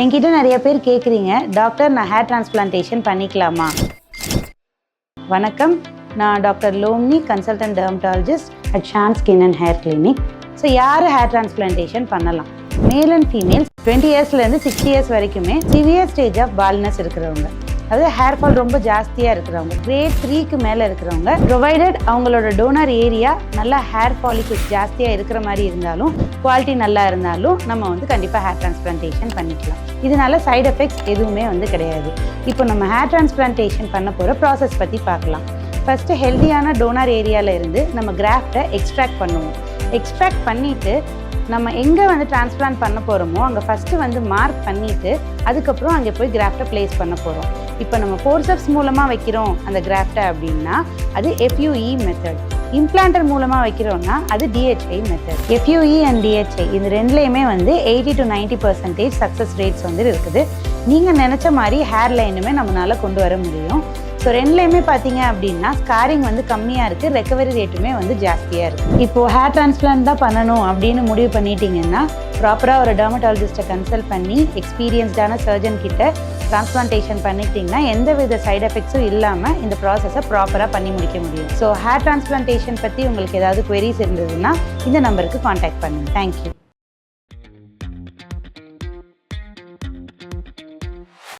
என்கிட்ட நிறைய பேர் கேட்குறீங்க, டாக்டர் நான் ஹேர் டிரான்ஸ்பிளான்டேஷன் பண்ணிக்கலாமா? வணக்கம், நான் டாக்டர் லோம்னி, consultant dermatologist at Shaan skin and hair clinic. So யார் ஹேர் டிரான்ஸ்பிளான்டேஷன் பண்ணலாம்? மேல் அண்ட் ஃபீமேல்ஸ் 20 இயர்ஸ்லேருந்து 60 இயர்ஸ் வரைக்குமே சிவியர் ஸ்டேஜ் ஆஃப் பால்னஸ் இருக்கிறவங்க, அதாவது ஹேர் ஃபால் ரொம்ப ஜாஸ்தியாக இருக்கிறவங்க, கிரேட் 3க்கு மேலே இருக்கிறவங்க, ப்ரொவைடட் அவங்களோட டோனர் ஏரியா நல்லா ஹேர் ஃபாலிகல்ஸ் ஜாஸ்தியாக இருக்கிற மாதிரி இருந்தாலும், குவாலிட்டி நல்லா இருந்தாலும் நம்ம கண்டிப்பாக ஹேர் டிரான்ஸ்பிளான்டேஷன் பண்ணிக்கலாம். இதனால சைடு எஃபெக்ட்ஸ் எதுவுமே கிடையாது. இப்போ நம்ம ஹேர் டிரான்ஸ்பிளான்டேஷன் பண்ண போகிற ப்ராசஸ் பற்றி பார்க்கலாம். ஃபஸ்ட்டு ஹெல்தியான டோனர் ஏரியாவில் இருந்து நம்ம கிராஃப்டை எக்ஸ்ட்ராக்ட் பண்ணுவோம். எக்ஸ்ட்ராக்ட் பண்ணிவிட்டு நம்ம எங்கே டிரான்ஸ்பிளான்ட் பண்ண போகிறோமோ அங்கே ஃபஸ்ட்டு மார்க் பண்ணிவிட்டு அதுக்கப்புறம் அங்கே போய் கிராஃப்டை ப்ளேஸ் பண்ண போகிறோம். இப்போ நம்ம ஃபோர்செப்ஸ் மூலமாக வைக்கிறோம் அந்த கிராஃப்டை அப்படின்னா அது FUE மெத்தட். இம்ப்ளான்டர் மூலமாக வைக்கிறோம்னா அது DHI method. FUE and DHI இது ரெண்டுலேயுமே 80 to 90% சக்ஸஸ் ரேட்ஸ் இருக்குது. நீங்கள் நினச்ச மாதிரி ஹேர் லைனுமே நம்மளால் கொண்டு வர முடியும். ஸோ ரெண்டுலேயுமே பார்த்தீங்க அப்படின்னா ஸ்காரிங் கம்மியாக இருக்குது, ரெக்கவரி ரேட்டுமே ஜாஸ்தியாக இருக்குது. இப்போது ஹேர் டிரான்ஸ்பிளான்ட் தான் பண்ணணும் அப்படின்னு முடிவு பண்ணிட்டீங்கன்னா ப்ராப்பராக ஒரு டெர்மட்டாலஜிஸ்ட்டை கன்சல்ட் பண்ணி எக்ஸ்பீரியன்ஸ்டான சர்ஜன் கிட்ட டிரான்ஸ்பிளான்டேஷன் பண்ணிக்கிட்டிங்கன்னா எந்த வித சைட் எஃபெக்ட்ஸும் இல்லாமல் இந்த ப்ராசஸை ப்ராப்பராக பண்ணி முடிக்க முடியும். ஸோ ஹேர் டிரான்ஸ்பிளான்டேஷன் பற்றி உங்களுக்கு ஏதாவது குவெரிஸ் இருந்ததுன்னா இந்த நம்பருக்கு காண்டாக்ட் பண்ணுங்கள். தேங்க்யூ.